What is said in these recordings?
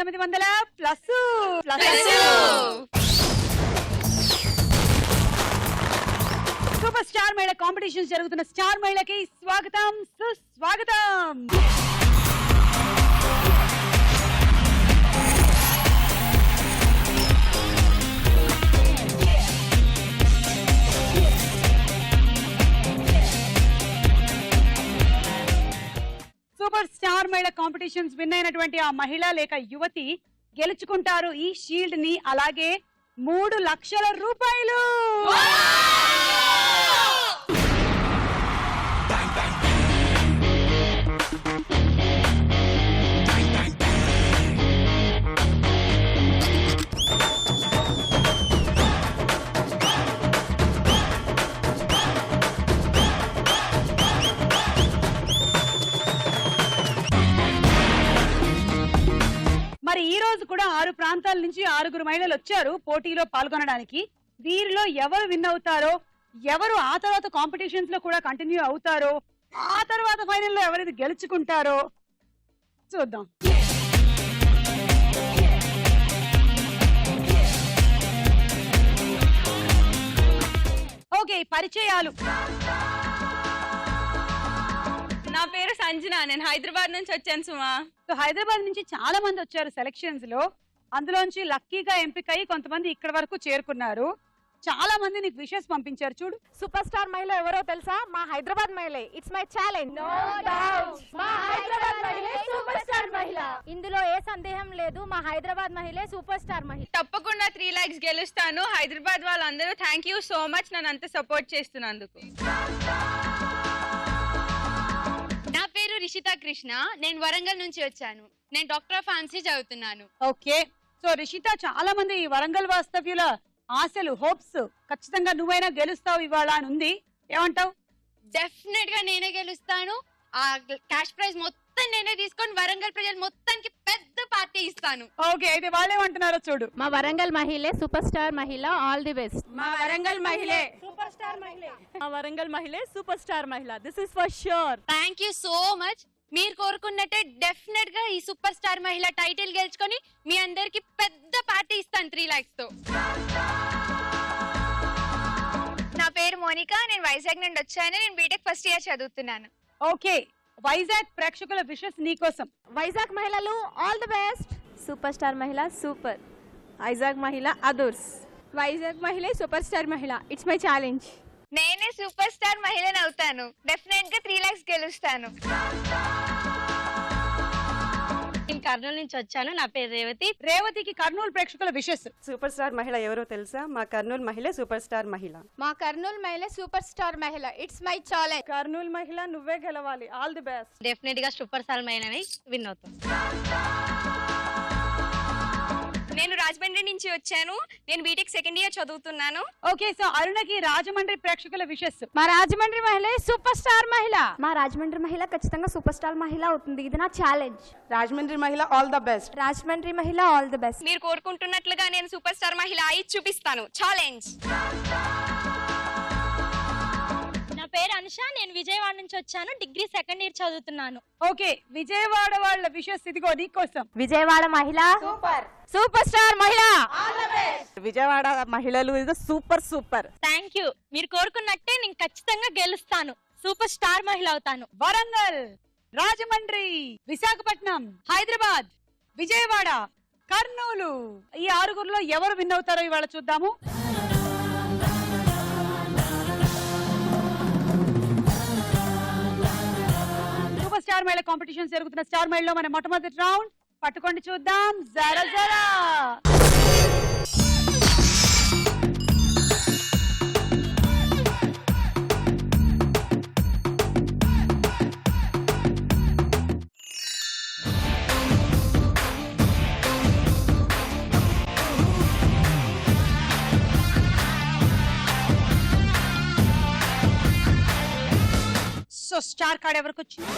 1900 plus super star మహిళ competition జరుగుతున్న star మహిళకి స్వాగతం సుస్వాగతం. సూపర్ స్టార్ మహిళ కాంపిటీషన్స్ విన్ అయినటువంటి ఆ మహిళ లేక యువతి గెలుచుకుంటారు ఈ షీల్డ్ ని, అలాగే 3 లక్షల రూపాయలు. మరి ఈ రోజు కూడా 6 ప్రాంతాల నుంచి 6 మహిళలు వచ్చారు పోటీలో పాల్గొనడానికి. వీరిలో ఎవరు విన్ అవుతారో, ఎవరు ఆ తర్వాత కాంపిటీషన్స్ లో కూడా కంటిన్యూ అవుతారో, ఆ తర్వాత ఫైనల్ లో ఎవరైతే గెలుచుకుంటారో చూద్దాం. ఓకే, పరిచయాలు. నా పేరు సంజన, నేను హైదరాబాద్ నుంచి వచ్చాను సుమా. సో హైదరాబాద్ నుంచి చాలా మంది వచ్చారు సెలక్షన్స్ లో, అందులోంచి లక్కీగా ఎంపికై కొంతమంది ఇక్కడ వరకు చేరుకున్నారు. చాలా మంది నీకు విషెస్ పంపించారు చూడు. సూపర్ స్టార్ మహిళ ఎవరో తెలుసా? మా హైదరాబాద్ మహిళ. It's my challenge. No doubt మా హైదరాబాద్ మహిళ సూపర్ స్టార్ మహిళ. ఇందులో ఏ సందేహం లేదు, మా హైదరాబాద్ మహిళ సూపర్ స్టార్ మహిళ. తప్పకుండా 3 lakhs గెలుస్తాను. హైదరాబాద్ వాళ్ళందరూ థ్యాంక్ యూ సో మచ్ నన్ను అంత సపోర్ట్ చేస్తున్నందుకు. నా పేరు రిషిత కృష్ణ, నేను వరంగల్ నుంచి వచ్చాను. నేను డాక్టర్ ఆఫ్ ఫార్మసీ చదువుతున్నాను. ఓకే, సో రిషిత, చాలా మంది వరంగల్ వాస్తవ్యుల ఆశలు, హోప్స్, ఖచ్చితంగా నువ్వైనా గెలుస్తావు ఇవాళ అని ఉంది. ఏమంటావు? డెఫినెట్ గా నేనే గెలుస్తాను. ఆ క్యాష్ ప్రైజ్ మొత్తం నేనే తీసుకొని వరంగల్ ప్రజలు మొత్తానికి పెద్ద పార్టీ ఇస్తాను. ఓకే, అయితే వాళ్ళేమంటున్నారో చూడు. మా వరంగల్ మహిళ సూపర్ స్టార్ మహిళ. All the best. మా వరంగల్ మహిళే సూపర్ స్టార్ మహిళ. మా వరంగల్ మహిళే సూపర్ స్టార్ మహిళ. This is for sure. Thank you so much. మీరు కోరుకున్నట్టే డెఫినెట్ గా ఈ సూపర్ స్టార్ మహిళ టైటిల్ గెలుచుకొని మీ అందరికి పెద్ద పార్టీ ఇస్తాను 3 lakhs తో. నా పేరు మోనికా, నేను వైజాగ్ నుండి వచ్చాను. నేను బీటెక్ ఫస్ట్ ఇయర్ చదువుతున్నాను. ఓకే, వైజాగ్ ప్రేక్షకుల విషెస్ నీకోసం. వైజాగ్ మహిళలు all the best. Super star మహిళ సూపర్. వైజాగ్ మహిళ అదర్స్. వైజాగ్ మహిళ సూపర్ స్టార్ మహిళ. It's my challenge. నేనే సూపర్ స్టార్ మహిళను అవుతాను. డెఫినెట్ గా 3 lakhs గెలుస్తాను. నేను కర్నూలు నుంచి వచ్చాను. నా పేరు రేవతి. రేవతికి కర్నూలు ప్రేక్షకుల విషెస్. సూపర్ స్టార్ మహిళ ఎవరో తెలుసా? మా కర్నూలు మహిళ సూపర్ స్టార్ మహిళ. మా కర్నూలు మహిళ సూపర్ స్టార్ మహిళ. It's my challenge. కర్నూలు మహిళ నువ్వే గెలవాలి. All the best. డెఫినెట్ గా సూపర్ స్టార్ మహిళని విన్ అవుతాం. నేను రాజమండ్రి నుంచి వచ్చాను. నేను బీటెక్ సెకండ్ ఇయర్ చదువుతున్నాను. ఓకే, సో అరుణకి రాజమండ్రి ప్రేక్షకుల విషెస్. మా రాజమండ్రి మహిళ సూపర్ స్టార్ మహిళ. మా రాజమండ్రి మహిళ ఖచ్చితంగా సూపర్ స్టార్ మహిళ అవుతుంది. ఇది నా ఛాలెంజ్. రాజమండ్రి మహిళ ఆల్ ద బెస్ట్. రాజమండ్రి మహిళ ఆల్ ది బెస్ట్. మీరు కోరుకుంటున్నట్లుగా నేను సూపర్ స్టార్ మహిళ అయి చూపిస్తాను. ఛాలెంజ్. నా పేరు అనుష, నేను విజయవాడ నుంచి వచ్చాను. డిగ్రీ సెకండ్ ఇయర్ చదువుతున్నాను. ఓకే, విజయవాడ వాళ్ళ విషెస్ ఇదిగో నీకోసం. విజయవాడ మహిళ సూపర్ స్టార్ మహిళ. విజయవాడ మహిళలు ఇది సూపర్ సూపర్. Thank you. మీరు కోరుకున్నట్టే నేను ఖచ్చితంగా గెలుస్తాను. సూపర్ స్టార్ మహిళ అవుతాను. వరంగల్, రాజమండ్రి, విశాఖపట్నం, హైదరాబాద్, విజయవాడ, కర్నూలు, ఈ 6గురిలో ఎవరు విన్ అవుతారో ఇవాళ చూద్దాము. సూపర్ స్టార్ మహిళ కాంపిటీషన్ జరుగుతున్న స్టార్ మహిళలో మన మొట్టమొదటి రౌండ్ పట్టుకోండి చూద్దాం. జరా జరా సో స్టార్ కార్డ్ ఎవరికి వచ్చింది?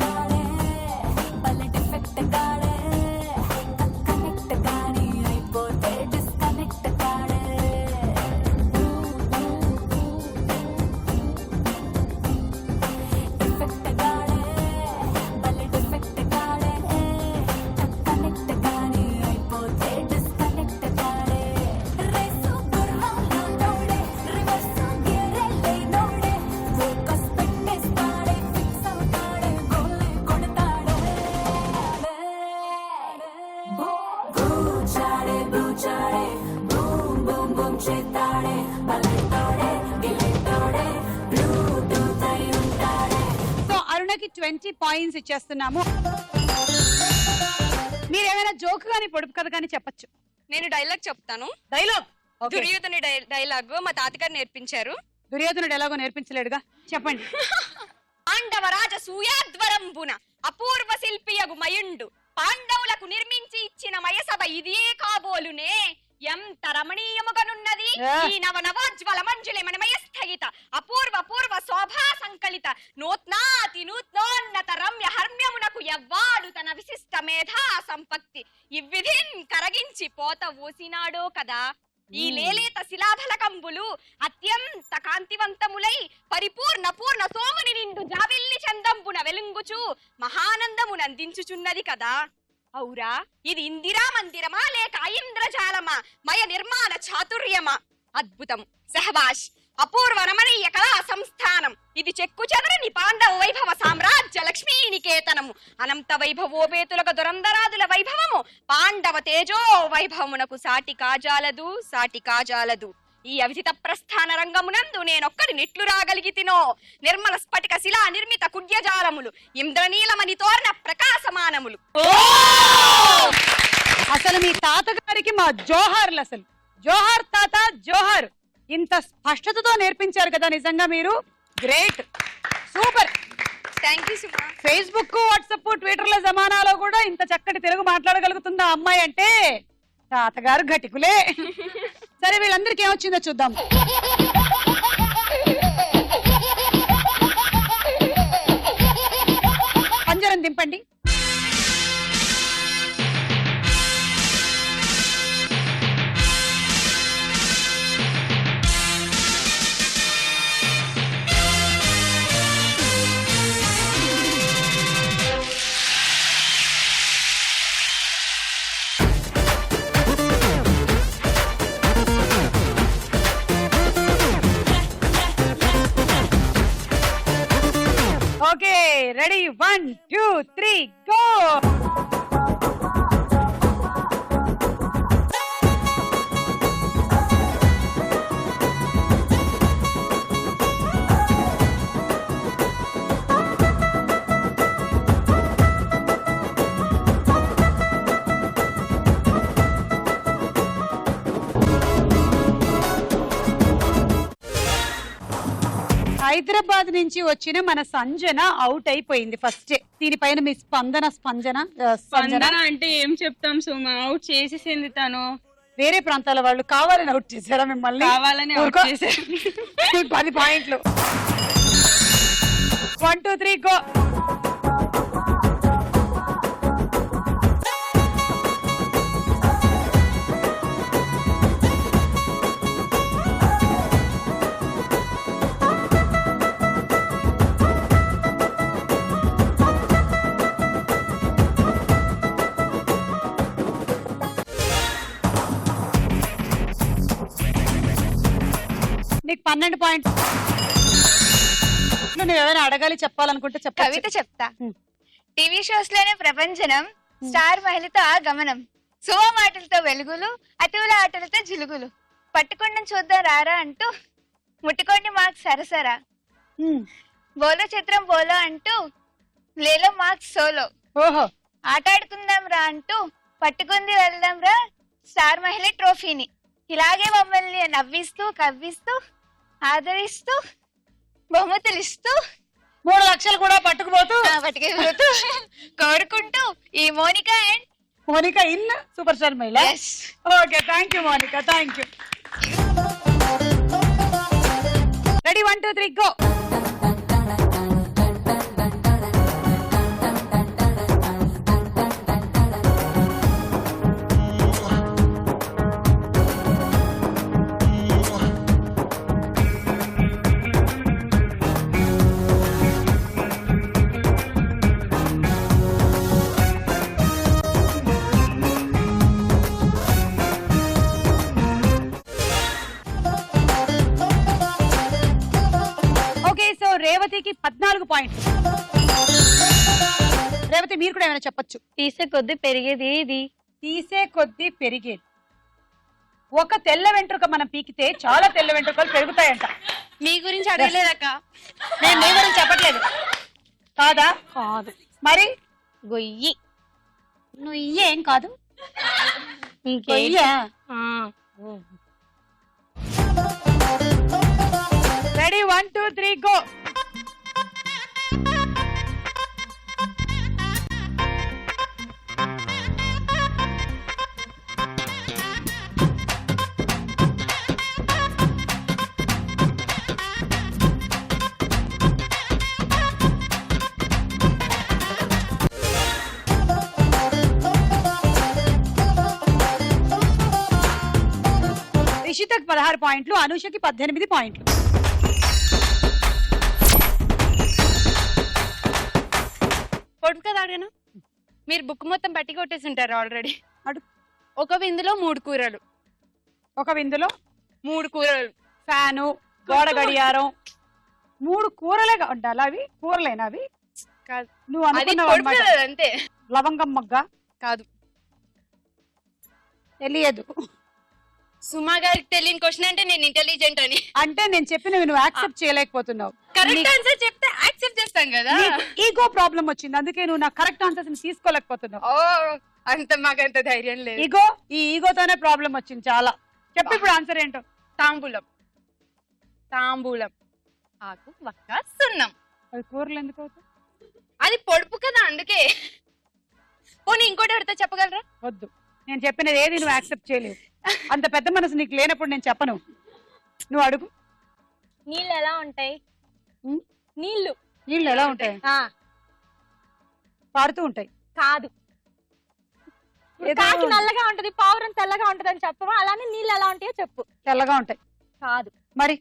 ಗಾಳೆ ಬಲ್ಲ ಡಿಫೆಕ್ಟ್ ಗಾಳೆ ಕನೆಕ್ಟ್ ಗಾಳೆ సో అరుణకి 20 పాయింట్స్ ఇచ్చేస్తున్నాము. మీరేమైనా జోక్ గానీ పొడుపు కథ కానీ చెప్పచ్చు. నేను డైలాగ్ చెప్తాను. డైలాగ్ దుర్యోధని డైలాగ్ మా తాతగారు నేర్పించారు. దుర్యోధనుడు ఎలాగో నేర్పించలేడుగా, చెప్పండి. పాండవరాజ సూయాద్వరంబున అపూర్వ శిల్పియగు మయుండు పాండవులకు నిర్మించి ఇచ్చిన మయసభ ఇదే కాబోలునే. ఎంత రమణీయముగనున్నది ఈ నవ నవోజ్వల మంజులే మనమయ స్థగిత అపూర్వ పూర్వ శోభా సంకలిత నూత్నాతి నూత్నోన్నత రమ్య హర్మ్యమునకు ఎవ్వాడు తన విశిష్ట మేధా సంపత్తి ఇవ్విధిన్ కరగించి పోత ఊసినాడో కదా. ఈ లేలేత శిలాఫలకంబులు అత్యంత కాంతివంతములై పరిపూర్ణ పూర్ణ సోముని నిండు జావిల్లి చందంబున వెలుంగుచు మహానందమునందించుచున్నది కదా. ఔరా ఇది ఇందిరా మందిరమా లేక ఇంద్రజాలమా మయ నిర్మాణ చాతుర్యమా. అద్భుతం, సహబాష్, అపూర్వ రమణీయ కళా సంస్థానం. ఇది చెక్కు చెదరని పాండవ వైభవ సామ్రాజ్య లక్ష్మీ నికేతనము. అనంత వైభవోపేతులకు దురంధరాదుల వైభవము పాండవ తేజో వైభవమునకు సాటి కాజాలదు సాటి కాజాలదు. ఈ అవిజిత ప్రస్థాన రంగమునందు నేనొక్కడి నెట్లు రాగలిగితినో. నిర్మల స్ఫటిక శిలా నిర్మిత కుడ్యజాలములు ఇంద్రనీలమణి తోరణ ప్రకాశమానములు. అసలు మీ తాతగారికి మా జోహార్లు. అసలు జోహార్ తాత, జోహార్. ఇంత స్పష్టతతో నేర్పించారు కదా, నిజంగా మీరు గ్రేట్, సూపర్. థ్యాంక్ యూ సుమా. ఫేస్బుక్, వాట్సాప్, ట్విట్టర్ల జమానాలో కూడా ఇంత చక్కటి తెలుగు మాట్లాడగలుగుతుందా అమ్మాయి అంటే తాతగారు ఘటికులే. సరే, వీళ్ళందరికీ ఏమొచ్చిందో చూద్దాం. పంజరం దింపండి. Okay, ready, 1 2 3 go. హైదరాబాద్ నుంచి వచ్చిన మన సంజన అవుట్ అయిపోయింది ఫస్ట్. దీనిపైన మీ స్పందన. స్పందన అంటే ఏం చెప్తాం సుమా, అవుట్ చేసేసింది తను. వేరే ప్రాంతాల వాళ్ళు కావాలని అవుట్ చేశారా మిమ్మల్ని? కావాలని అవుట్ చేశారు. 10 పాయింట్లు. 1 2 3 గో. నీకు 12 పాయింట్. నువ్వు ఏమైనా అడగాలి, చెప్పాలనుకుంటే చెప్పు. కవిత చెప్తా. టీవీ షోస్ లోనే ప్రపంచనం, స్టార్ మహిళతో ఆగమనం, శుభ మాటలతో వెలుగులు, అతువుల ఆటలతో జిలుగులు, పట్టుకుండా చూద్దాం రారా అంటూ ముట్టుకోండి మాకు సరసరా, బోలో చిత్రం బోలో అంటూ లేలో మాకు సోలో, ఓహో, ఆటాడుకుందాం రా అంటూ పట్టుకుంది వెళ్దాం రా స్టార్ మహిళ ట్రోఫీని. ఇలాగే మమ్మల్ని నవ్విస్తూ కవ్విస్తూ ఆదరిస్తూ బహుమతులు ఇస్తూ 3 లక్షలు కూడా పట్టుకుపోతూ కోరుకుంటూ ఈ Monika and Monika in super star మహిళ. Okay, thank you Monika, thank you. Ready, 1 2 3 go. రేవతికి 14 పాయింట్లు. రేవతి, మీరు కూడా ఏమైనా చెప్పొచ్చు. తీసే కొద్ది పెరిగేది ఇది. తీసే కొద్ది పెరిగేది. ఒక తెల్ల వెంట్రుక మనం పీకితే చాలా తెల్ల వెంట్రుకలు పెరుగుతాయంట. మీ గురించి అడగలేదక్క. నేను మీ గురించి చెప్పట్లేదు. కాదా? కాదు. మరి గొయ్యి. నువ్వు ఏం కాదు. Ready 1 2 3 go. రిషితకు 16 పాయింట్లు, అనూషకి 18 పాయింట్లు. పొడుపు కదా అడిగాను. మీరు బుక్ మొత్తం పట్టి కొట్టేసి ఉంటారు ఆల్రెడీ. అడుగు. ఒక విందులో 3 కూరలు. ఒక విందులో 3 కూరలు. ఫ్యాను, గోడ గడియారం, 3 కూరలే ఉండాలి. అవి కూరలేనా? అవి కాదు. నువ్వు అది అనుకున్నావు పొడుపు అన్నమాట. కదా అంతే. లవంగం మొగ్గ కాదు. తెలియదు. సుమా గారికి తెలియని క్వశ్చన్ అంటే నేను ఇంటెలిజెంట్ అని. అంటే నేను చెప్పినవి నువ్వు యాక్సెప్ట్ చేయలేకపోతున్నావు. కరెక్ట్ ఆన్సర్ చెప్తే యాక్సెప్ట్ చేస్తాం కదా. ఈగో ప్రాబ్లం వచ్చింది, అందుకే నువ్వు నా కరెక్ట్ ఆన్సర్స్ తీసుకోలేకపోతున్నావు. ఓ అంత మాకంత ధైర్యం లేదు. ఈగో, ఈ ఈగోతోనే ప్రాబ్లం వచ్చింది చాలా. చెప్పు ఇప్పుడు ఆన్సర్ ఏంటో. తాంబూలం. తాంబూలం ఆకు వక్క సున్నం. అది కూరలు ఎందుకు అవుతాయి? అది పొడుపు కదా అందుకే. పోనీ ఇంకోటి ఎవరితో చెప్పగలరా? వద్దు, నేను చెప్పినది ఏది నువ్వు యాక్సెప్ట్ చేయలేవు. అంత పెద్ద మనసు నీకు లేనప్పుడు నేను చెప్పను. నువ్వు అడుగు. నీళ్ళు ఎలా ఉంటాయి? నీళ్ళు నీళ్ళు ఎలా ఉంటాయి? పారుతూ ఉంటాయి. కాదు. కాకి నల్లగా ఉంటది, పావురం తెల్లగా ఉంటది అని చెప్పవా? అలానే నీళ్ళు ఎలా ఉంటాయో చెప్పు. తెల్లగా ఉంటాయి. కాదు. మరి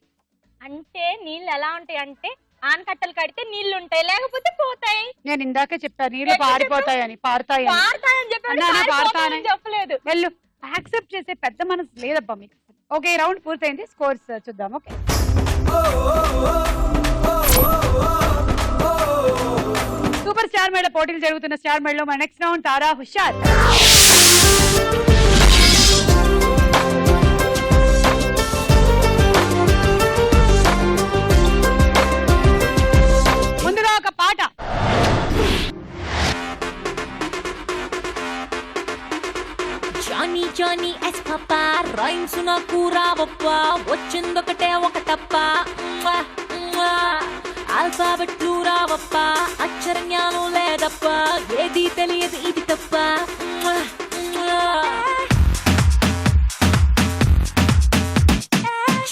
అంటే నీళ్ళు ఎలా ఉంటాయి అంటే ఆనకట్టలు కడితే నీళ్లు ఉంటాయి, లేకపోతే పోతాయి. నేను ఇందాకే చెప్పాను నీళ్లు పారిపోతాయని. పారుతాయి పారుతాయని చెప్పలేదు. వెళ్ళు. యాక్సెప్ట్ చేసే పెద్ద మనసు లేదబ్బా మీకు. ఓకే, ఈ రౌండ్ పూర్తయింది. స్కోర్స్ చూద్దాం. ఓకే, సూపర్ స్టార్ మేళ పోటీలు జరుగుతున్న స్టార్ మేళలో మన నెక్స్ట్ రౌండ్ తారా హుషార్. ముందుగా ఒక పాట. Johnny Johnny yes papa rhymes నాకు రావప్పా వచ్చిందొకటే ఒకటప్ప ఆల్ఫాబెట్లు రావప్పా అక్షర జ్ఞానం లేదప్ప ఏది తెలియదు ఇది తప్ప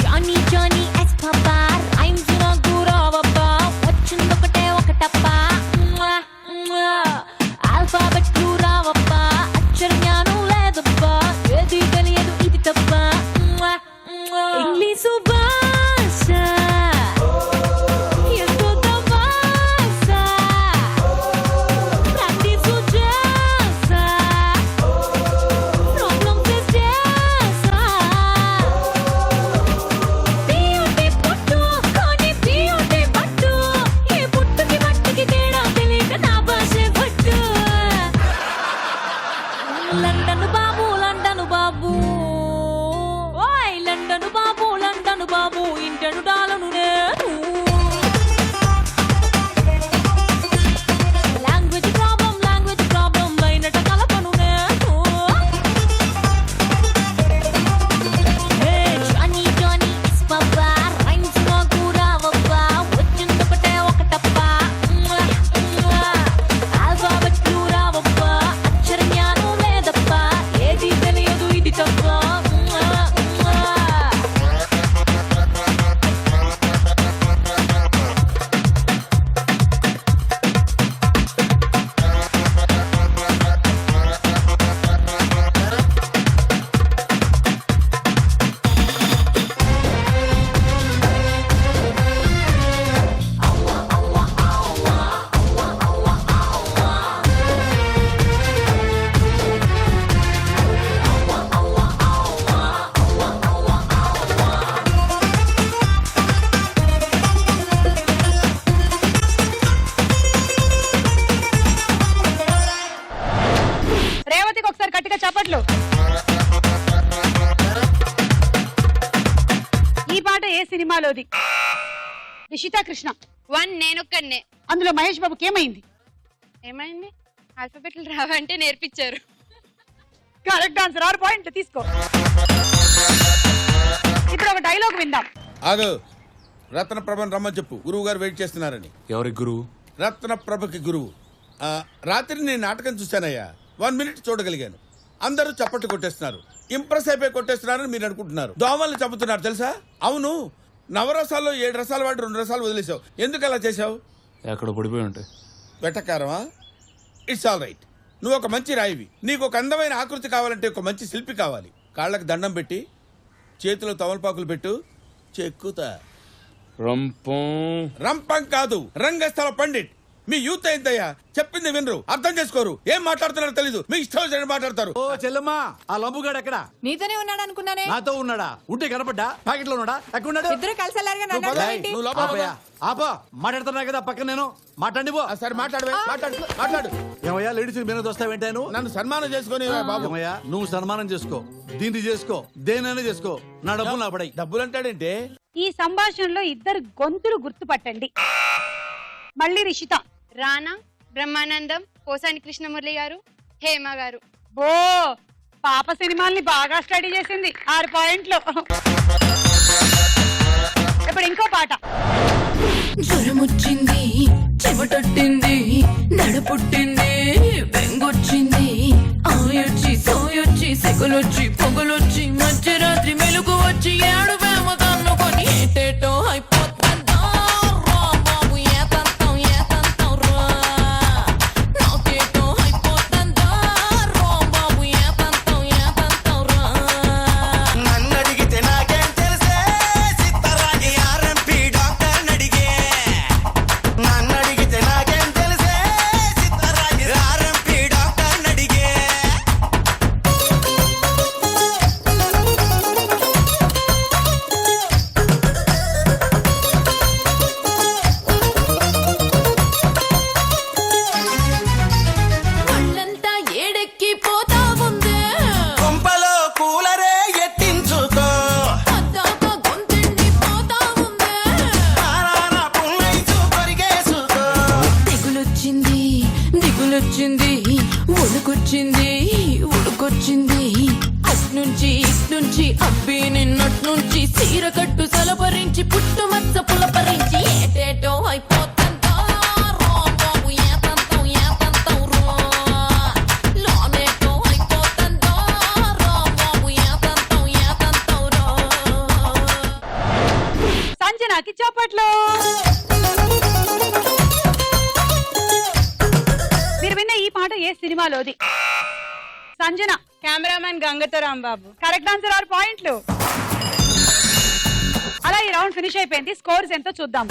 Johnny Johnny yes papa rhymes నాకు రావప్పా వచ్చిందొకటే ఒకటప్ప ఆల్ఫాబెట్లు రావప్పా అక్షర జ్ఞానం ఏది తెలియదు ఇది తప్ప ఇంగ్లీషు భాష ఎంతో తమాష ప్రాక్టీసు చేసా ప్రాబ్లమ్స్ చేసా బ్యూటీ పుట్టు కానీ బ్యూటీ పట్టు ఏ పుట్టుకి మట్టికి తేడా తెలియక నా భాష పట్టు లండన్ బాబు లండన్ బాబు ఓయ్ లండన్ బాబు లండన్ బాబు ఇంటను డాలను నేను లాంగ్వేజ్ ప్రాబ్లం అయినట కలపను నేను జానీ జానీ ఇస్ పాపా రైమ్స్ నాకు రావప్పా వచ్చిందొకటే ఒకటప్ప ఆల్ఫాబెట్లు రావప్పా అక్షర జ్ఞానం లేదప్ప ఏది తెలియదు ఇది తప్ప సినిమాలోది. రిషిత కృష్ణ 1 నేనొక్కనే. అందులో మహేష్ బాబుకి ఏమైంది? ఏమైంది? ఆల్ఫాబెట్లు రావంటే నేర్పించారు. Correct answer. 6 పాయింట్లు తీసుకో. ఇప్పుడు ఒక డైలాగ్ విందాం. ఆగు. రత్నప్రభని రమ్మని చెప్పు, గురువు గారు వెయిట్ చేస్తున్నారని. ఎవరి గురువు? రత్నప్రభకి గురువు. రాత్రి నేను నాటకం చూశానయ్యా. 1 మినిట్ చూడగలిగాను. అందరూ చప్పట్లు కొట్టేస్తున్నారు. ఇంప్రెస్ అయిపోయి కొట్టేస్తున్నారని మీరు అనుకుంటున్నారు. దోమల్ని చంపుతున్నారు తెలుసా? అవును, నవరసాల్లో 7 రసాలు వాడి 2 రసాలు వదిలేసావు. ఎందుకు అలా చేసావు? ఎక్కడ పడిపోయి ఉంటాయి. వెటకారమా? It's all right. నువ్వు ఒక మంచి రాయివి. నీకు ఒక అందమైన ఆకృతి కావాలంటే ఒక మంచి శిల్పి కావాలి. కాళ్ళకి దండం పెట్టి చేతిలో తమలపాకులు పెట్టు, చెక్కుతా. రంపం కాదు, రంగస్థల పండిట్. మీ యూత్ ఏంటయ్యా? చెప్పింది వినరు, అర్థం చేసుకోరు, ఏం మాట్లాడుతున్నారో తెలీదు. మీ ఇష్టం వచ్చినట్టు మాట్లాడతారు. ఓ చెల్లమ్మా, ఆ లంబుగాడు ఎక్కడ? నీతోనే ఉన్నాడు అనుకున్నానే. నాతో ఉన్నాడా? ఉంటే కనపడ్డా? ప్యాకెట్ లో ఉన్నాడా? ఎక్కడున్నాడు? ఇద్దరు కలిసి నువ్వు లోపల ఆపా, మాట్లాడుతున్నా కదా పక్కన నేను. మాట్లాడి పో. సరే మాట్లాడు, మాట్లాడు. ఏమయ్యా లేడీస్ మీద వస్తావేంటాను? నన్ను సన్మానం చేసుకుని బాబు. ఏమయ్యా, నువ్వు సన్మానం చేసుకో, దీన్ని చేసుకో, దేనైనా చేసుకో, నా డబ్బు నా పడై. డబ్బులు అంటాడంటే? ఈ సంభాషణలో ఇద్దరు గొంతులు గుర్తుపట్టండి. మళ్ళీ రిషిత. రానా, బ్రహ్మానందం, పోసాని కృష్ణమురళి గారు, హేమ గారు. ఓ పాప సినిమాల్ని బాగా స్టడీ చేసింది. 6 పాయింట్లు. ఇప్పుడు ఇంకో పాట. జ్వరమొచ్చింది, చెమటొట్టింది, నడపుట్టింది, బెంగొచ్చింది, ఆయొచ్చి సోయొచ్చి సెగలొచ్చి పొగలొచ్చి మధ్యరాత్రి మెలుగు వచ్చి ఏడు వేమ కన్నుకొని ఏటేటో అయిపోతుందా రా బాబు, ఏతంతం ఏతంతం రా, నాకేటో అయిపోతుందా రా బాబు, ఏతంతం ఏతంతం రా. నన్ను అడిగితే నాకేం తెలుసే, సిద్ధరాగి ఆర్ఎంపీ డాక్టర్ నడిగే. నన్ను అడిగితే నాకేం తెలుసే, సిద్ధరాగి ఆర్ఎంపీ డాక్టర్ నడిగే. ఒళ్ళంతా ఏడెక్కి పోతా ఉందే, కొంపలో కూలరే ఎట్టించుకో, అద్దాక గొంతెండి పోతా ఉందే, ఆరాన పుల్లైచు కొరిగేసుకో. దిగులొచ్చింది దిగులొచ్చింది, ఉడుకొచ్చింది ఉడుకొచ్చింది, అట్నుంచి ఇట్నుంచి అబ్బి నిన్నట్నుంచి చీర కట్టు సలపరించి పుట్టుమచ్చ పులపరించి ఏటేటో అయిపోతుందా రా బాబు, ఏతంతం ఏతంతం రా, లోనేటో అయిపోతుందా రా బాబు, ఏతంతం ఏతంతం రా. సంజనాకి చప్పట్లు. మీరు విన్న ఈ పాట ఏ సినిమాలోది? సంజన. కెమెరామెన్ గంగతో రాంబాబు. Correct answer. 6 పాయింట్లు. అలా ఈ రౌండ్ ఫినిష్ అయిపోయింది. స్కోర్స్ ఎంతో చూద్దాం.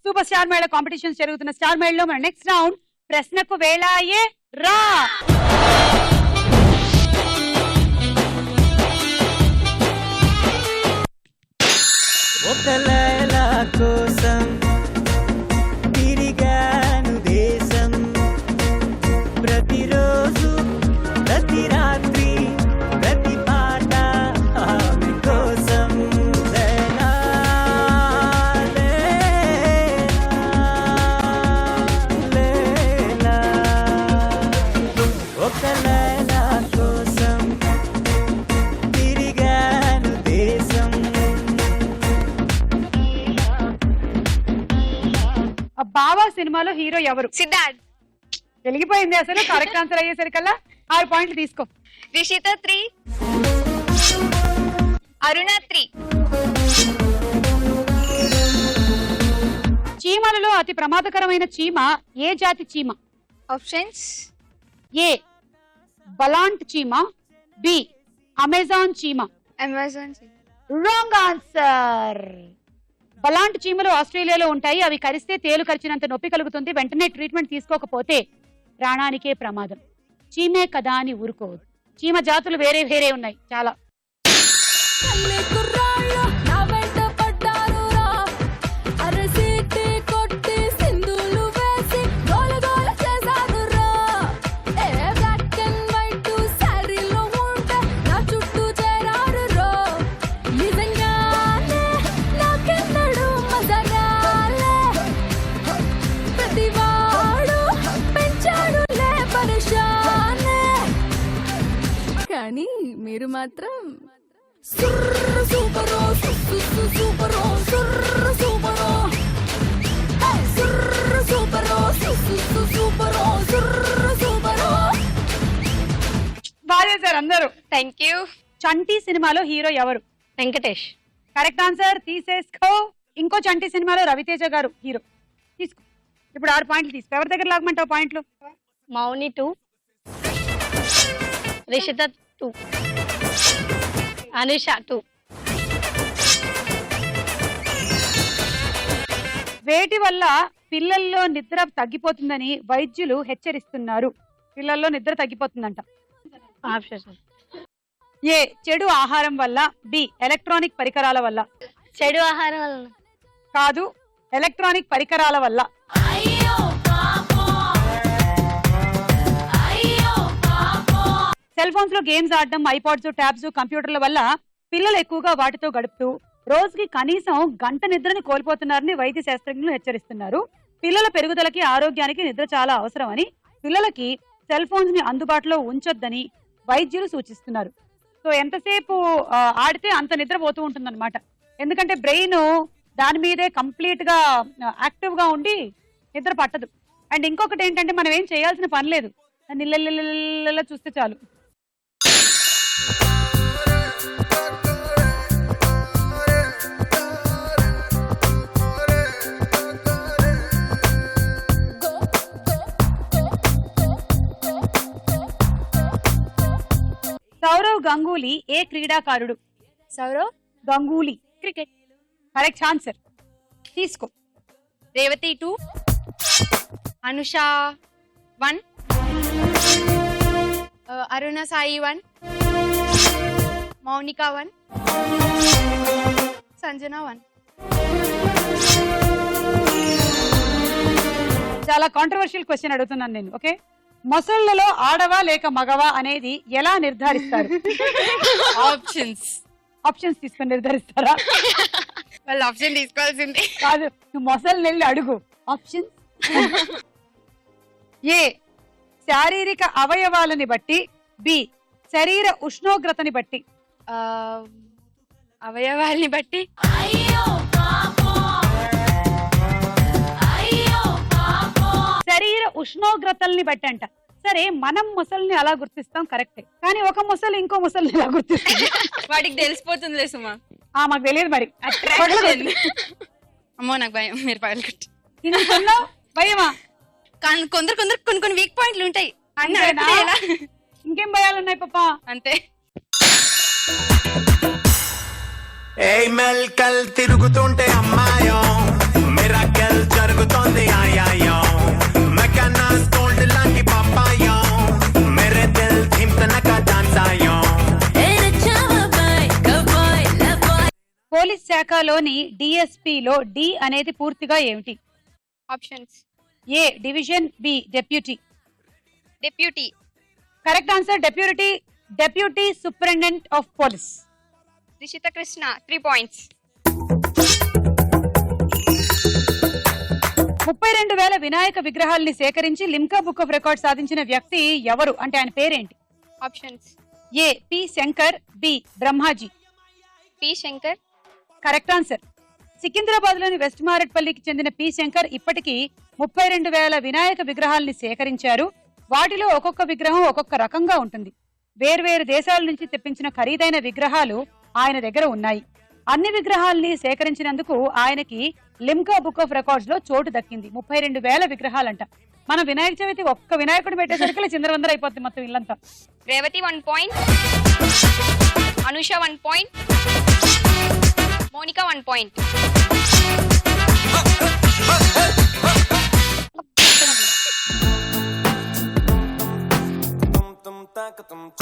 సూపర్ స్టార్ మేళ కాంపిటీషన్స్ జరుగుతున్న స్టార్ మేళలో మన నెక్స్ట్ రౌండ్ ప్రశ్నకు వేళాయే రా. ఒక లైలా కోసం తిరిగాను దేశం, ప్రతిరోజు ప్రతి రాత్రి ప్రతి పాట ఆమె కోసం. లైలా, లైలా, ఒక లైలా కోసం తిరిగాను దేశం. బావా సినిమాలో హీరో ఎవరు? సిద్ధార్థ్. వెలిగిపోయింది అసలు. కరెక్ట్ ఆన్సర్ అయ్యేసరికల్లా 6 పాయింట్లు తీసుకో. రిషిత 3, అరుణ 3. చీమలలో అతి ప్రమాదకరమైన చీమ ఏ జాతి చీమ? ఆప్షన్స్: ఏ బలాంట్ చీమ, బి అమెజాన్ చీమ. అమెజాన్. Wrong answer. బలాంట్ చీమలు ఆస్ట్రేలియాలో ఉంటాయి. అవి కరిస్తే తేలు కరిచినంత నొప్పి కలుగుతుంది. వెంటనే ట్రీట్మెంట్ తీసుకోకపోతే ప్రాణానికే ప్రమాదం. చీమే కదా అని ఊరుకోవద్దు. చీమ జాతులు వేరే వేరే ఉన్నాయి చాలా. మీరు మాత్రం బాగా చేశారు అందరూ. Thank you. చంటి సినిమాలో హీరో ఎవరు? వెంకటేష్. కరెక్ట్ ఆన్సర్, తీసేసుకో. ఇంకో చంటి సినిమాలో రవితేజ గారు హీరో. తీసుకో. ఇప్పుడు 6 పాయింట్లు తీసుకో. ఎవరి దగ్గర లాగమంటావు పాయింట్లు? మౌని 2, రిషిత 2, అనుష 2. వేటి వల్ల పిల్లల్లో నిద్ర తగ్గిపోతుందని వైద్యులు హెచ్చరిస్తున్నారు. పిల్లల్లో నిద్ర తగ్గిపోతుందంట. ఆప్షన్ ఏ చెడు ఆహారం వల్ల, బి ఎలక్ట్రానిక్ పరికరాల వల్ల. చెడు ఆహారం వల్ల కాదు, ఎలక్ట్రానిక్ పరికరాల వల్ల. సెల్ ఫోన్స్ లో గేమ్స్ ఆడడం, ఐపాడ్స్, ట్యాబ్స్, కంప్యూటర్ల వల్ల పిల్లలు ఎక్కువగా వాటితో గడుపుతూ రోజుకి కనీసం గంట నిద్రని కోల్పోతున్నారని వైద్య శాస్త్రజ్ఞులు హెచ్చరిస్తున్నారు. పిల్లల పెరుగుదలకి, ఆరోగ్యానికి నిద్ర చాలా అవసరమని, పిల్లలకి సెల్ ఫోన్స్ ని అందుబాటులో ఉంచొద్దని వైద్యులు సూచిస్తున్నారు. సో ఎంతసేపు ఆడితే అంత నిద్ర పోతూ ఉంటుంది అనమాట. ఎందుకంటే బ్రెయిన్ దాని మీదే కంప్లీట్ గా యాక్టివ్ గా ఉండి నిద్ర పట్టదు. అండ్ ఇంకొకటి ఏంటంటే మనం ఏం చేయాల్సిన పని లేదు, నిల్ల చూస్తే చాలు. సౌరవ్ గంగూలీ ఏ క్రీడాకారుడు? Sourav Ganguly. Cricket. Correct answer, తీసుకో. రేవతి 2, అనుష 1, అరుణ సాయి 1, మౌనిక 1, సంజన 1. చాలా కాంట్రవర్షియల్ క్వశ్చన్ అడుగుతున్నాను నేను. ఓకే, మొసళ్ళలో ఆడవా లేక మగవా అనేది ఎలా నిర్ధారిస్తారు? ఆప్షన్స్ తీసుకొని నిర్ధారిస్తారా? వాళ్ళు ఆప్షన్ తీసుకోవాల్సింది కాదు, నువ్వు మొసలు వెళ్ళి అడుగు. ఆప్షన్ ఏ శారీరక అవయవాలని బట్టి, బి శరీర ఉష్ణోగ్రతని బట్టి. అవయవాల్ని బట్టి. శరీర ఉష్ణోగ్రతల్ని బట్టి అంట. సరే, మనం ముసల్ని అలా గుర్తిస్తాం, కరెక్టే. కానీ ఒక ముసలు ఇంకో ముసల్ని ఎలా గుర్తిస్తుంది? వాడికి తెలిసిపోతుందిలే సుమా. మాకు తెలియదు మరి. అమ్మో నాకు భయం, మీరు పగలగొట్టి. భయమా? కొందరు కొన్ని వీక్ పాయింట్లు ఉంటాయి. ఇంకేం భయాలున్నాయి పాపా? అంతే. మెల్కల్ తిరుగుతుంటే అమ్మాయో మిరాకిల్ జరుగుతోంది ఆయాయో మెకానాస్ గోల్డ్ లాంటి పాపాయో మేరే దిల్ థింతనక డాన్స్ ఆయో. పోలీస్ శాఖలోని డిఎస్పీలో డి అనేది పూర్తిగా ఏమిటి? Options A division, B deputy. Deputy. Correct answer, deputy superintendent of police. Rishitha Krishna 3 points. 32,000 Vinayaka విగ్రహాల్ని సేకరించి లిమ్కా బుక్ ఆఫ్ రికార్డ్ సాధించిన వ్యక్తి ఎవరు? అంటే ఆయన పేరేంటి? Options A P Shankar, B Brahmaji. P Shankar. Correct answer. Secunderabad లోని వెస్ట్ మారెట్పల్లికి చెందిన పి శంకర్ ఇప్పటికీ 32,000 వినాయక విగ్రహాల్ని సేకరించారు. వాటిలో ఒక్కొక్క విగ్రహం ఒక్కొక్క రకంగా ఉంటుంది. వేర్వేరు దేశాల నుంచి తెప్పించిన ఖరీదైన విగ్రహాలు ఆయన దగ్గర ఉన్నాయి. అన్ని విగ్రహాల్ని సేకరించినందుకు ఆయనకి లిమ్కా బుక్ ఆఫ్ రికార్డ్స్ లో చోటు దక్కింది. 32,000 విగ్రహాలంట. మన వినాయక చవితి ఒక్క వినాయకుడు పెట్టేసరికి చిందరవందర అయిపోతుంది మొత్తం ఇల్లంతా. Revathi 1 point, Anusha 1 point, Monica 1 point.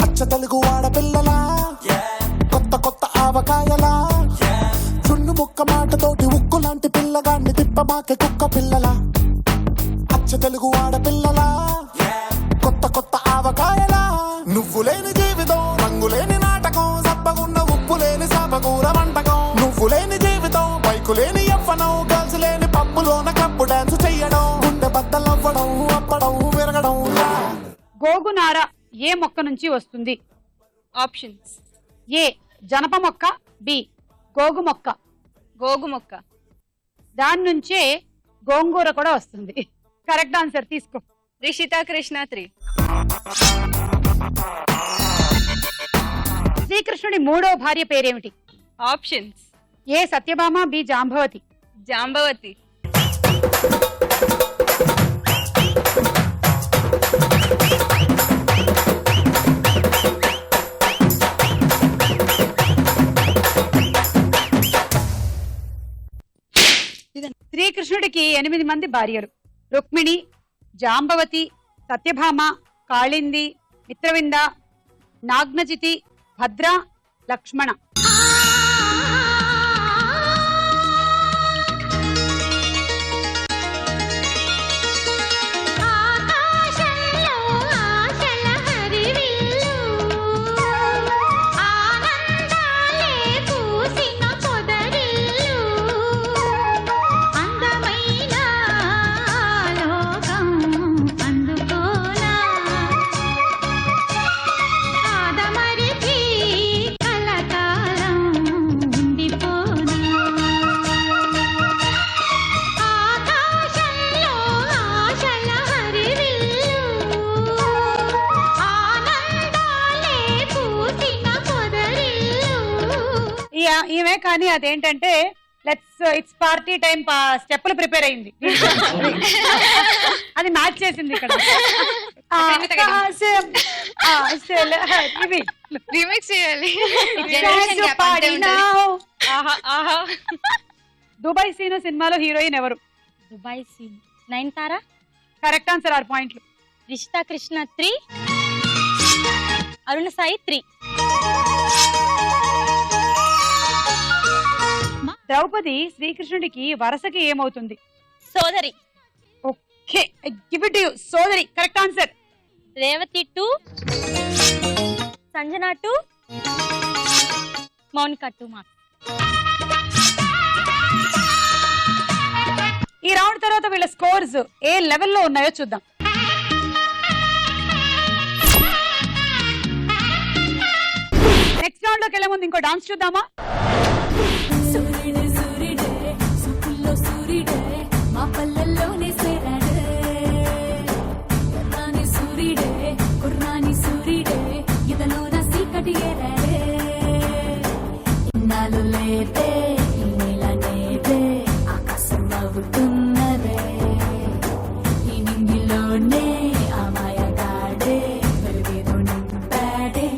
అచ్చ తెలుగు ఆడపిల్లలా, కొత్త కొత్త ఆవకాయలా, చున్ను ముక్క మాటతోటి ఉక్కు లాంటి పిల్లగాన్ని తిప్పమాకే కుక్క పిల్లలా. అచ్చ తెలుగు ఆడపిల్లలా, కొత్త కొత్త ఆవకాయలా, నువ్వు లేని జీవితం, రంగు లేని నాటకం, సబ్బగున్న ఉప్పు లేని సాపకూర వంటకం. నువ్వు లేని జీవితం, బైకు లేని యవ్వనం, గర్ల్స్ లేని పప్పులోన కప్పు డాన్స్ చెయ్యడం, గుండె బద్దలవ్వడం, అప్పడం విరగడం. గోగునార ఏ మొక్క నుంచి వస్తుంది? ఆప్షన్స్. ఏ జనప మొక్క, బి గోగు మొక్క. గోగు మొక్క. దాని నుంచే గోంగూర కూడా వస్తుంది. కరెక్ట్ ఆన్సర్ తీసుకో. రిషిత కృష్ణ 3. శ్రీకృష్ణుడి 3వ భార్య పేరేమిటి? ఆప్షన్స్. ఏ సత్యభామ, బి జాంబవతి. జాంబవతి. శ్రీకృష్ణుడికి 8 మంది భార్యలు. రుక్మిణి, జాంబవతి, సత్యభామ, కాళింది, మిత్రవింద, నాగ్నజితి, భద్ర, లక్ష్మణ. ఈమె కానీ అదేంటంటే ఇట్స్ పార్టీ టైం స్టెప్పులు ప్రిపేర్ అయింది. అది మ్యాచ్ చేసింది ఇక్కడ. రీమిక్స్ చేయాలి. దుబాయ్ సీను సినిమాలో హీరోయిన్ ఎవరు? Dubai Seenu Nayanthara. Correct answer. 6 పాయింట్లు. రిషిత కృష్ణ 3, అరుణ సాయి 3. ద్రౌపది శ్రీకృష్ణుడికి వరసకి ఏమవుతుంది? సోదరి. Okay, give it you. సోదరి correct answer. Revathi 2, Sanjana 2, Mounika 2 marks. ఈ రౌండ్ తర్వాత వీళ్ళ స్కోర్స్ ఏ లెవెల్లో ఉన్నాయో చూద్దాం. నెక్స్ట్ రౌండ్ లోకి వెళ్ళే ముందు ఇంకో డాన్స్ చూద్దామా? సూర్యుడే సూర్యుడే సుకుల్లో సూర్యుడే మా పల్లెల్లోనే సేరాడే కుర్రాని సూర్యుడే కుర్రాని సూర్యుడే ఇదలోన సీకటి ఏరాడే ఇన్నాళ్ళు లేదే ఈ నేల నేదే ఆకాశం నవ్వుతున్నదే ఈ నింగిలోనే ఆ మాయగాడే వెలుగేదో నింపాడే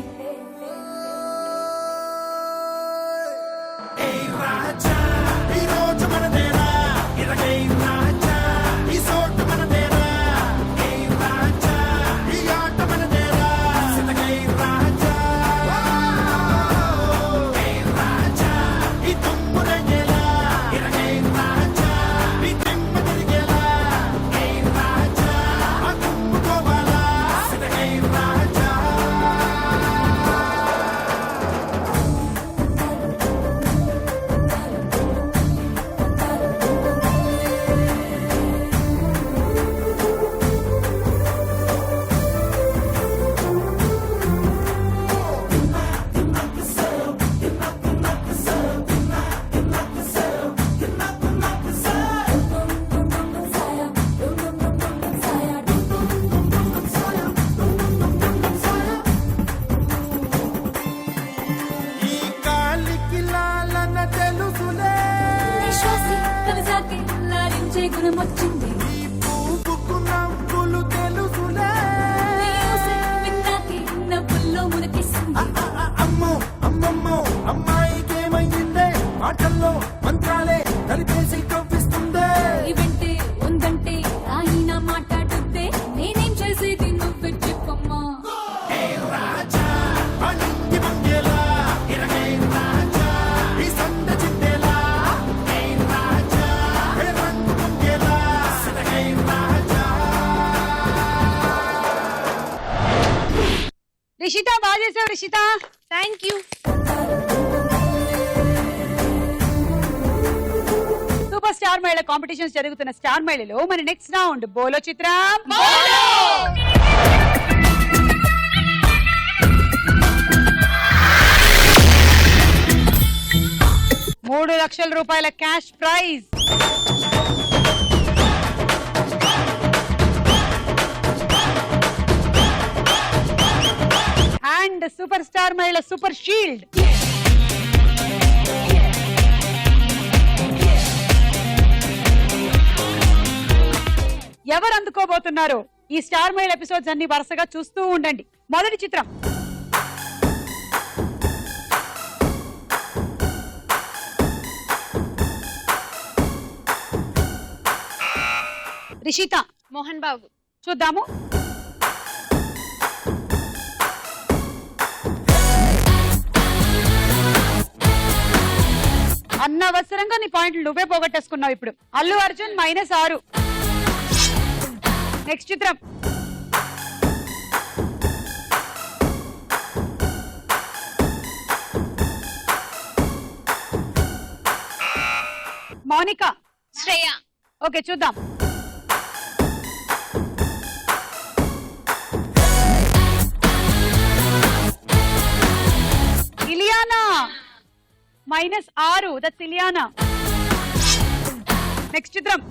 గుణమొచ్చింది నవ్వుల్లో మునిపిస్తుంది అమ్మో అమ్మమ్మో అమ్మాయికేమైందే మాటల్లో మంత్రాలే కలిపేసి కవ్విస్తుందే ఇవంటే ఉందంటే ఆయన మాట్లాడుద్దే నేనేం చేసేది నువ్వు చెప్పమ్మా రిషిత బాగా చేసావు. Rishitha thank you. Super star మహిళ కాంపిటీషన్స్ జరుగుతున్న స్టార్ మహిళలో మన నెక్స్ట్ రౌండ్ బోలో చిత్రం. 3,00,000 రూపాయల cash prize. And super star మహిళ సూపర్ షీల్డ్. ఎవరు అందుకోబోతున్నారు? ఈ స్టార్ మహిళ ఎపిసోడ్స్ అన్ని వరుసగా చూస్తూ ఉండండి. మొదటి చిత్రం రిషిత, మోహన్ బాబు. చూద్దాము. అనవసరంగా నీ పాయింట్లు నువ్వే పోగొట్టేసుకున్నావు ఇప్పుడు. అల్లు అర్జున్ -6. నెక్స్ట్ చిత్రం మౌనిక, శ్రేయ. ఓకే చూద్దాం. ఇలియానా -6. దట్స్ ఇలియానా. నెక్స్ట్ చిత్రం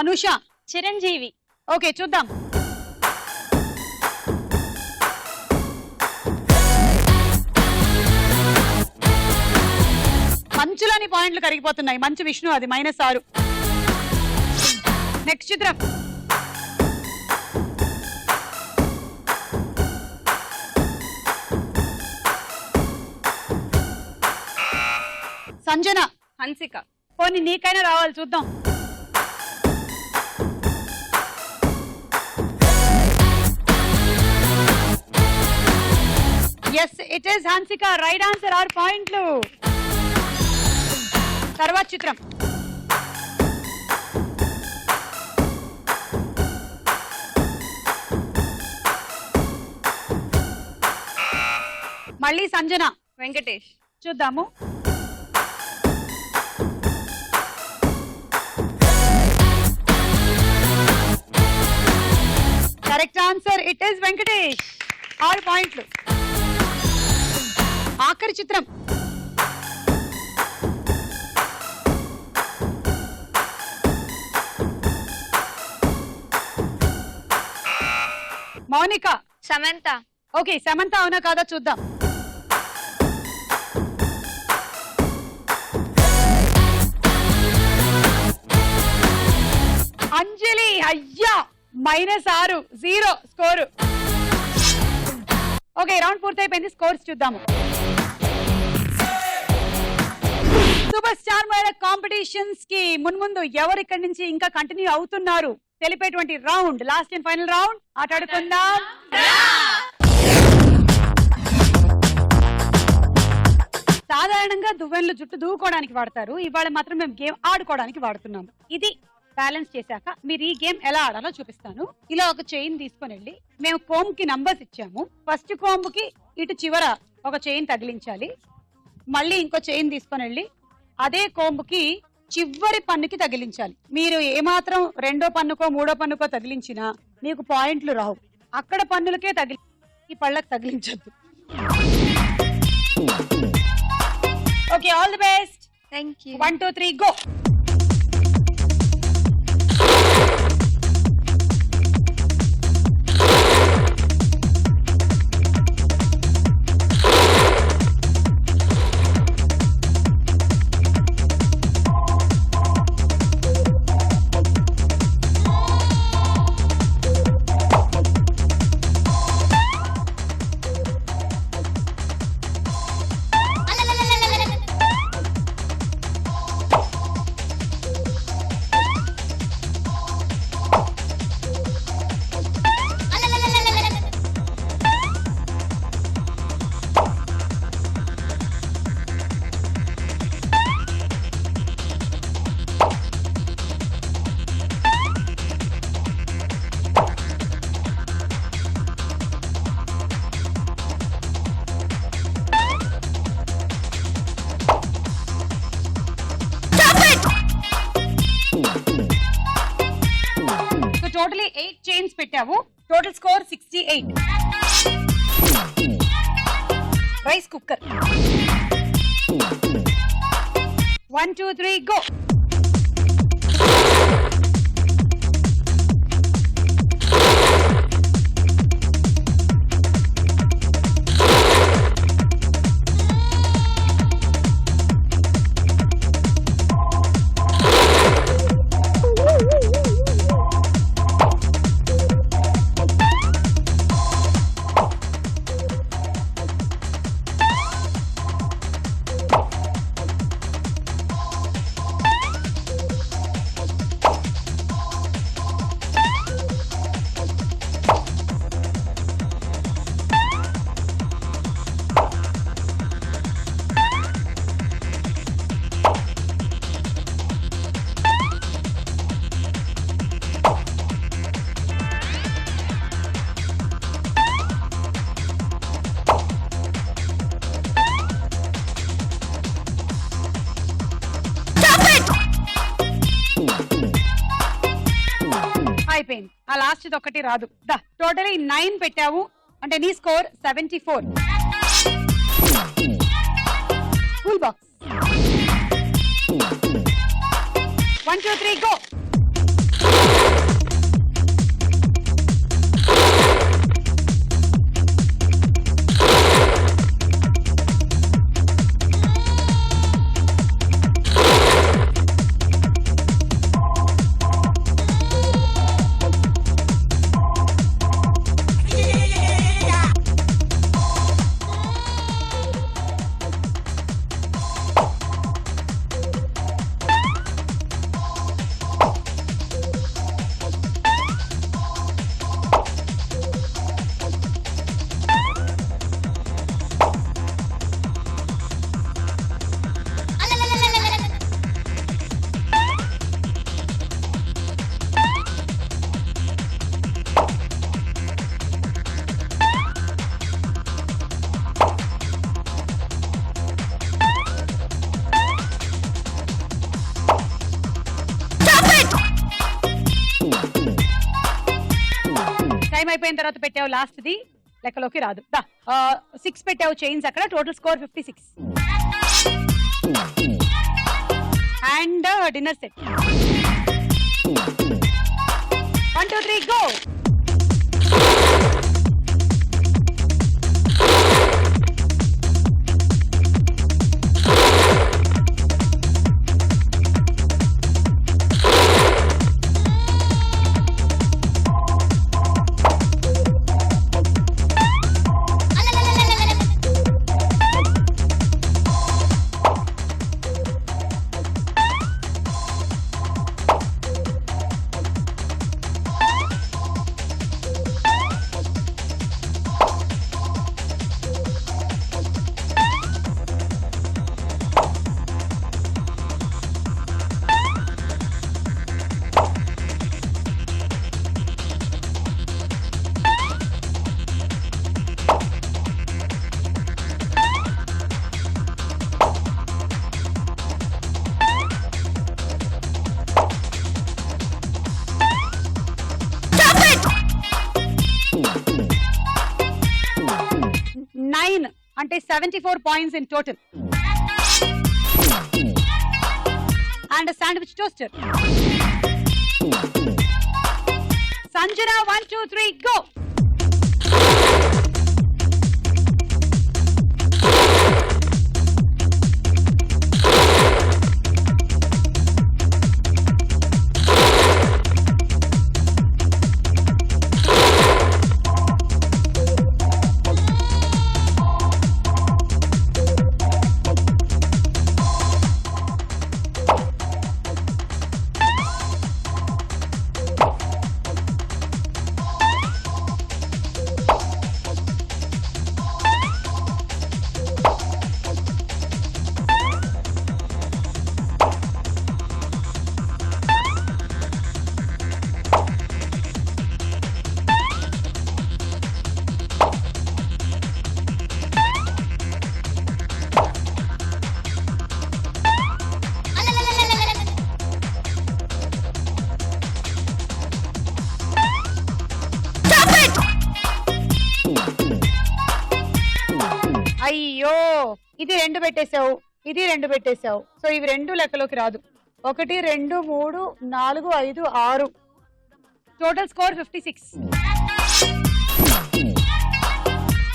అనుష, చిరంజీవి. ఓకే చూద్దాం. మంచులోని పాయింట్లు కరిగిపోతున్నాయి. మంచు విష్ణు, అది -6. నెక్స్ట్ చిత్రం సంజన, హన్సిక. పోనీ నీకైనా రావాలి, చూద్దాం. Yes, it is Hansika. Right answer, 6 పాయింట్లు. తర్వాత చిత్రం మళ్ళీ సంజన, వెంకటేష్. చూద్దాము. Correct answer, it is Venkatesh. 6 పాయింట్లు. ఆఖరి చిత్రం మౌనిక, సమంత. ఓకే సమంత అవునా కాదా చూద్దాం. అంజలి, అయ్యా -6. 0 స్కోరు. ఓకే రౌండ్ పూర్తయిపోయింది. స్కోర్స్ చూద్దాము. సూపర్ స్టార్ మహిళ కాంపిటీషన్స్ కి మున్ముందు ఎవరు ఇక్కడి నుంచి ఇంకా కంటిన్యూ అవుతున్నారు తెలిపేటువంటి round, last and final round. ఆటాడుకుందాం. సాధారణంగా దువ్వెన్లు జుట్టు దూకోవడానికి వాడతారు. ఇవాళ మాత్రం మేము గేమ్ ఆడుకోవడానికి వాడుతున్నాము. ఇది బ్యాలెన్స్ చేశాక మీరు ఈ గేమ్ ఎలా ఆడాలో చూపిస్తాను. ఇలా ఒక చైన్ తీసుకొని వెళ్ళి, మేము కోమ్ కి నంబర్స్ ఇచ్చాము. ఫస్ట్ కోమ్ కి ఇటు చివర ఒక చైన్ తగిలించాలి. మళ్ళీ ఇంకో చైన్ తీసుకొని వెళ్ళి అదే కోంబుకి చివరి పన్నుకి తగిలించాలి. మీరు ఏమాత్రం రెండో పన్నుకో మూడో పన్నుకో తగిలించినా మీకు పాయింట్లు రావు. అక్కడ పన్నులకే తగిలి, ఈ పళ్ళకి తగిలించద్దు. Okay, all the best. Thank you. 1 2 3 go. Chains పెట్టావు. Total score 68. Rice cooker 1 2 3 go. అయిపోయింది. ఆ లాస్ట్ ఒకటి రాదు. టోటలీ 9 పెట్టావు అంటే నీ score 74. Cool box 1 2 3 go. Time అయిపోయిన తర్వాత పెట్టావు లాస్ట్ ది లెక్కలోకి రాదు. 6 పెట్టావు చైన్స్ అక్కడ. Total score 56. And dinner set 1 2 3 go. అంటే 74 points in total. And a sandwich toaster. Sanjana 1 2 3 go. ఇది 2 పెట్టేశావు, ఇది 2 పెట్టేశావు. సో ఇవి 2 లెక్కలోకి రాదు. 1 2 3 4 5 6 టోటల్ స్కోర్ 56.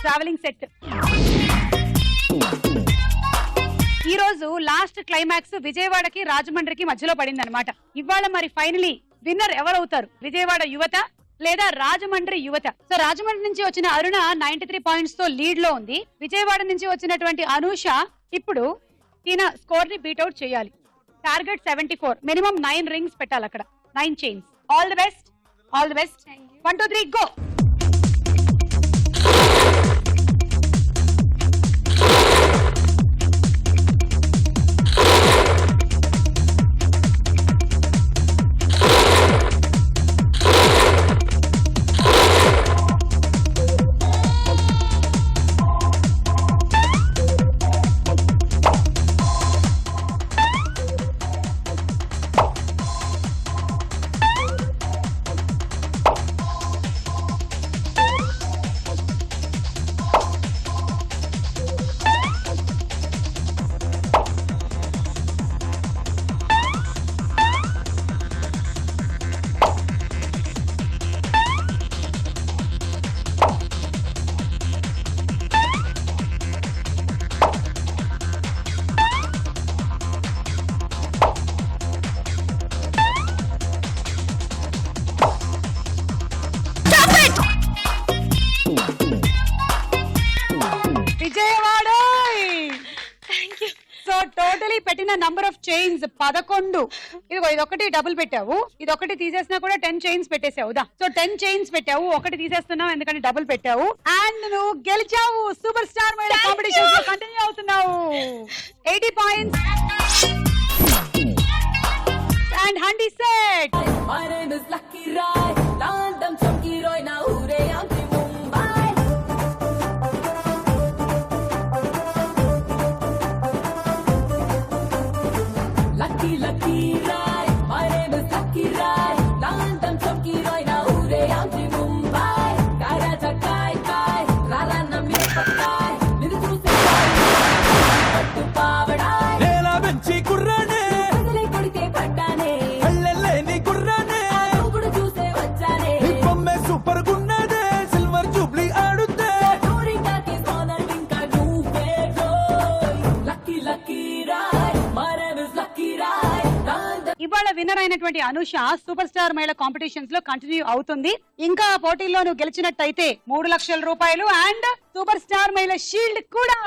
Travelling set. ఈ రోజు లాస్ట్ క్లైమాక్స్ విజయవాడకి రాజమండ్రికి మధ్యలో పడింది అనమాట. ఇవాళ మరి ఫైనలీ విన్నర్ ఎవరవుతారు? విజయవాడ యువత లేదా రాజమండ్రి యువత? సో రాజమండ్రి నుంచి వచ్చిన అరుణ 93 పాయింట్స్ తో లీడ్ లో ఉంది. విజయవాడ నుంచి వచ్చినటువంటి అనూష ఇప్పుడు ఈయన స్కోర్ ని బీట్అవుట్ చేయాలి. టార్గెట్ 74, మినిమం 9 రింగ్స్ పెట్టాలి అక్కడ, 9 chains. All the best, all the best. 1 2 3 go. Vijayawada. So totally పెట్టిన నంబర్ ఆఫ్ చైన్స్ 11. ఇదిగో ఇదొకటి డబుల్ పెట్టావు, ఇదొకటి తీసేసినా కూడా 10 చైన్స్ పెట్టేసావు. సో 10 చైన్స్ పెట్టావు, ఒకటి తీసేస్తున్నావు ఎందుకంటే డబుల్ పెట్టావు. అండ్ నువ్వు గెలిచావు. సూపర్ స్టార్ మహిళ కాంపిటీషన్ లో కంటిన్యూ అవుతున్నావు. 80 points and handi set. My name is Lucky Rai, London Chunky Roy, now Ure Yanti Mumbai. Lucky Lucky Rai, my name is Lucky Rai, London Chunky Roy, now Ure Yanti Mumbai. Kaya Jakai Kai, Rala Nami Pakai, Nidu Chuse Pattu Pavadai. నేల వెంచి కుర్రానే Kadale Kodike Pattane, కళ్ళెల్లేని కుర్రానే Kudu Chuse Vachane. ఈ బొమ్మే super గున్నదే silver jubilee ఆడుతే Dooringa ki sonar vinka nuve roy. Lucky Lucky Rai, my name is Lucky Rai, London. ఇవాళ winner అయినటువంటి Anusha super star మహిళ competitions లో continue అవుతుంది. ఇంకా ఆ పోటీల్లో నువ్వు గెలిచినట్టయితే 3 లక్షల రూపాయలు అండ్ సూపర్ స్టార్ మహిళ షీల్డ్ కూడా.